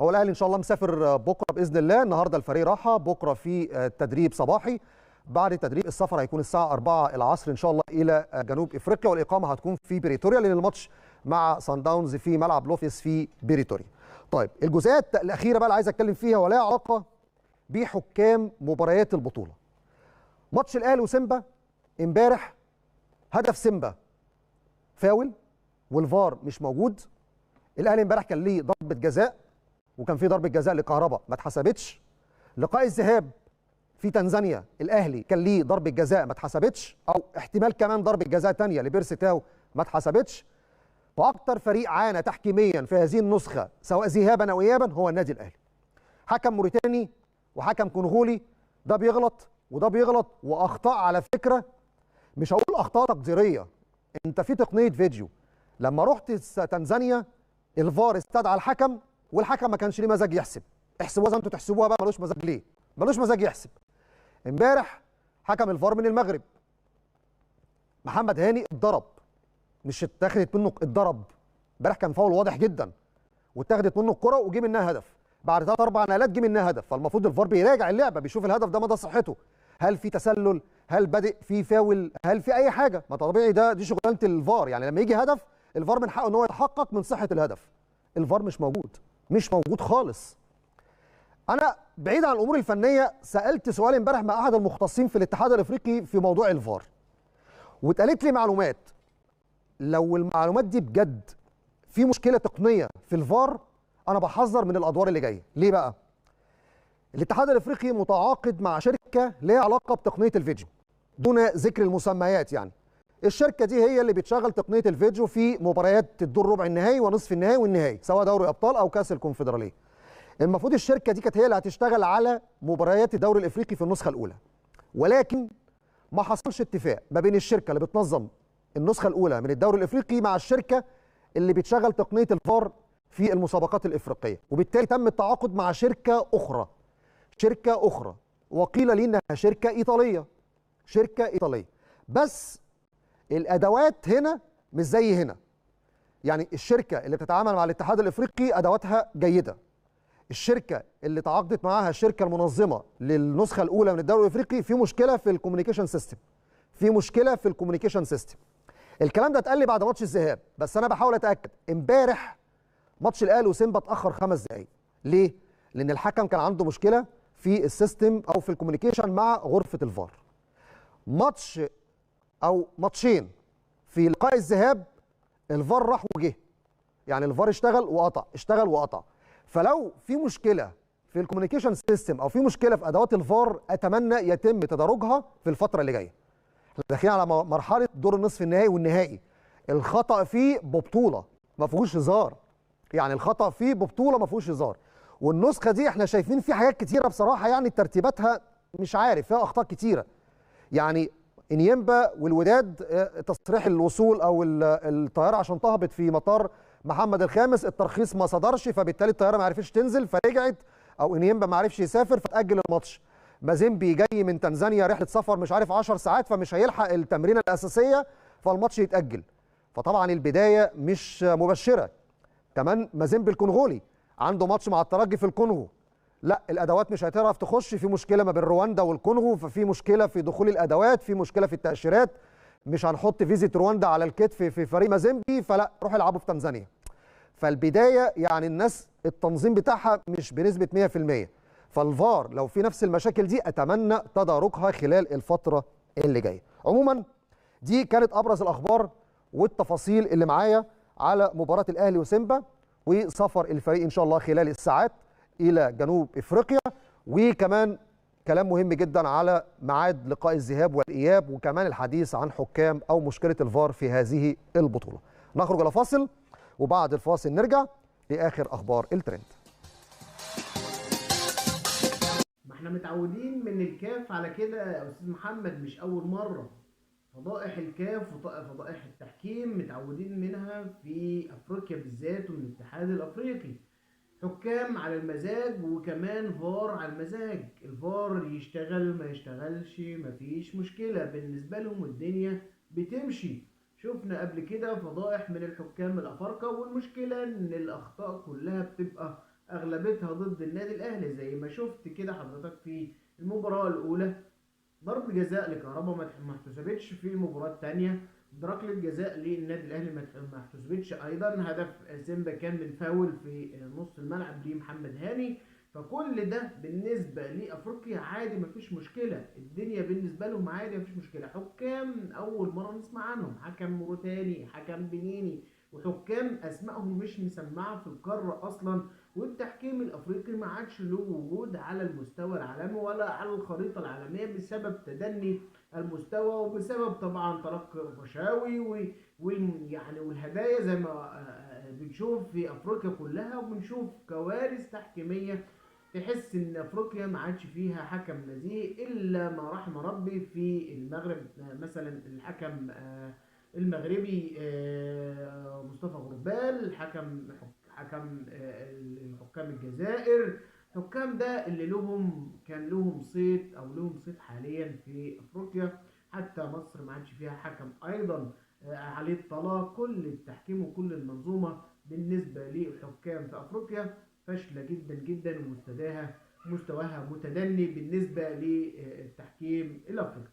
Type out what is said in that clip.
هو الاهلي ان شاء الله مسافر بكره باذن الله. النهارده الفريق راحه، بكره في تدريب صباحي. بعد تدريب السفر هيكون الساعه 4 العصر ان شاء الله الى جنوب افريقيا، والاقامه هتكون في بريتوريا لان الماتش مع سان داونز في ملعب لوفيس في بريتوريا. طيب الجزئيه الاخيره بقى اللي عايز اتكلم فيها ولها علاقه بحكام مباريات البطوله. ماتش الاهلي وسيمبا امبارح، هدف سيمبا فاول والفار مش موجود. الاهلي امبارح كان ليه ضربه جزاء، وكان في ضربه جزاء لكهربا ما اتحسبتش. لقاء الذهاب في تنزانيا الاهلي كان ليه ضربه جزاء ما اتحسبتش، او احتمال كمان ضربه جزاء ثانيه لبيرسي تاو ما اتحسبتش. واكثر فريق عانى تحكيميا في هذه النسخه سواء ذهابا او ايابا هو النادي الاهلي. حكم موريتاني وحكم كونغولي، ده بيغلط وده بيغلط، واخطاء على فكره مش هقول اخطاء تقديريه. انت في تقنيه فيديو لما رحت تنزانيا الفار استدعى الحكم، والحكم ما كانش ليه مزاج يحسب. احسبوها زي ما انتوا تحسبوها بقى، ملوش مزاج ليه؟ ملوش مزاج يحسب. امبارح حكم الفار من المغرب محمد هاني اتضرب، مش اتاخدت منه، اتضرب. امبارح كان فاول واضح جدا، واتاخدت منه الكره وجه منها هدف. بعد 3 4 نقلات جه منها هدف، فالمفروض الفار بيراجع اللعبه، بيشوف الهدف ده مدى صحته، هل في تسلل، هل بادئ في فاول، هل في اي حاجه. ما طبيعي دي شغلانه الفار، يعني لما يجي هدف الفار من حقه ان هو يتحقق من صحه الهدف. الفار مش موجود، مش موجود خالص. انا بعيد عن الامور الفنيه سالت سؤال امبارح مع احد المختصين في الاتحاد الافريقي في موضوع الفار، واتقالت لي معلومات. لو المعلومات دي بجد في مشكله تقنيه في الفار، انا بحذر من الادوار اللي جايه. ليه بقى؟ الاتحاد الافريقي متعاقد مع شركه ليها علاقه بتقنيه الفيديو دون ذكر المسميات. يعني الشركه دي هي اللي بتشغل تقنيه الفيديو في مباريات الدور ربع النهائي ونصف النهائي والنهائي، سواء دوري ابطال او كاس الكونفدراليه. المفروض الشركه دي كانت هي اللي هتشتغل على مباريات الدوري الافريقي في النسخه الاولى، ولكن ما حصلش اتفاق ما بين الشركه اللي بتنظم النسخه الاولى من الدوري الافريقي مع الشركه اللي بتشغل تقنيه الفار في المسابقات الافريقيه، وبالتالي تم التعاقد مع شركه اخرى. شركه اخرى وقيل لي انها شركه ايطاليه. شركه ايطاليه، بس الادوات هنا مش زي هنا. يعني الشركه اللي بتتعامل مع الاتحاد الافريقي ادواتها جيده. الشركه اللي تعاقدت معاها الشركه المنظمه للنسخه الاولى من الدوري الافريقي في مشكله في الكوميونيكيشن سيستم. في مشكله في الكوميونيكيشن سيستم. الكلام ده اتقال لي بعد ماتش الذهاب، بس انا بحاول اتاكد. امبارح ماتش الاهلي وسيمبا اتاخر 5 دقائق. ليه؟ لان الحكم كان عنده مشكله في السيستم او في الكوميونيكيشن مع غرفه الفار. ماتش او ماتشين في لقاء الذهاب الفار راح وجه، يعني الفار اشتغل وقطع، اشتغل وقطع. فلو في مشكله في الكوميونيكيشن سيستم او في مشكله في ادوات الفار، اتمنى يتم تدارجها في الفتره اللي جايه. احنا داخلين على مرحله دور النصف النهائي والنهائي، الخطا فيه ببطوله ما فيهوش هزار. يعني الخطا فيه ببطوله ما فيهوش هزار. والنسخه دي احنا شايفين في حاجات كتيره بصراحه، يعني ترتيباتها مش عارف، فيها اخطاء كتيره. يعني انيمبا والوداد تصريح الوصول او الطياره عشان تهبط في مطار محمد الخامس الترخيص ما صدرش، فبالتالي الطياره ما عرفتش تنزل فرجعت، او انيمبا ما عرفش يسافر فتاجل الماتش. مازيمبي جاي من تنزانيا رحله سفر مش عارف 10 ساعات فمش هيلحق التمرينه الاساسيه فالماتش يتاجل. فطبعا البدايه مش مبشره. كمان مازيمبي الكونغولي عنده ماتش مع الترجي في الكونغو، لا الادوات مش هتعرف تخش، في مشكله ما بين رواندا والكونغو، ففي مشكله في دخول الادوات، في مشكله في التاشيرات، مش هنحط فيزيت رواندا على الكتف في فريق مازيمبي، فلا روحوا العبوا في تنزانيا. فالبدايه يعني الناس التنظيم بتاعها مش بنسبه 100%. فالفار لو في نفس المشاكل دي اتمنى تداركها خلال الفتره اللي جايه. عموما دي كانت ابرز الاخبار والتفاصيل اللي معايا على مباراه الاهلي وسيمبا وسفر الفريق ان شاء الله خلال الساعات الى جنوب افريقيا، وكمان كلام مهم جدا على ميعاد لقاء الذهاب والاياب، وكمان الحديث عن حكام او مشكله الفار في هذه البطوله. نخرج الى فاصل وبعد الفاصل نرجع لاخر اخبار الترند. ما احنا متعودين من الكاف على كده يا استاذ محمد، مش اول مره. فضائح الكاف وفضائح التحكيم متعودين منها في افريقيا بالذات ومن الاتحاد الافريقي. حكام على المزاج وكمان فار على المزاج، الفار يشتغل ما يشتغلش مفيش مشكلة بالنسبة لهم والدنيا بتمشي. شفنا قبل كده فضائح من الحكام الافارقة، والمشكلة ان الاخطاء كلها بتبقى اغلبيتها ضد النادي الاهلي، زي ما شفت كده حضرتك في المباراة الاولى ضربة جزاء لكهربا ما احتسبتش، في المباراة الثانية ركلة جزاء للنادي الاهلي ما احتسبتش ايضا، هدف سيمبا كان من فاول في نص الملعب لمحمد هاني. فكل ده بالنسبة لافريقيا عادي مفيش مشكلة، الدنيا بالنسبة لهم عادي مفيش مشكلة. حكام اول مرة نسمع عنهم، حكم موريتاني، حكم بنيني، وحكام اسمائهم مش مسمعة في القارة اصلا. والتحكيم الافريقي ما عادش له وجود على المستوى العالمي ولا على الخريطه العالميه بسبب تدني المستوى، وبسبب طبعا تلقي الرشاوي يعني والهدايا زي ما بنشوف في افريقيا كلها، وبنشوف كوارث تحكيميه تحس ان افريقيا ما عادش فيها حكم نزيه الا ما رحم ربي. في المغرب مثلا الحكم المغربي مصطفى غربال، حكم حكام الجزائر. حكام ده اللي كان لهم صيت او لهم صيت حاليا في افريقيا. حتى مصر ما عادش فيها حكم ايضا عليه الطلاق. كل التحكيم وكل المنظومه بالنسبه للحكام في افريقيا فاشله جدا جدا، ومستواها متدني بالنسبه للتحكيم الافريقي.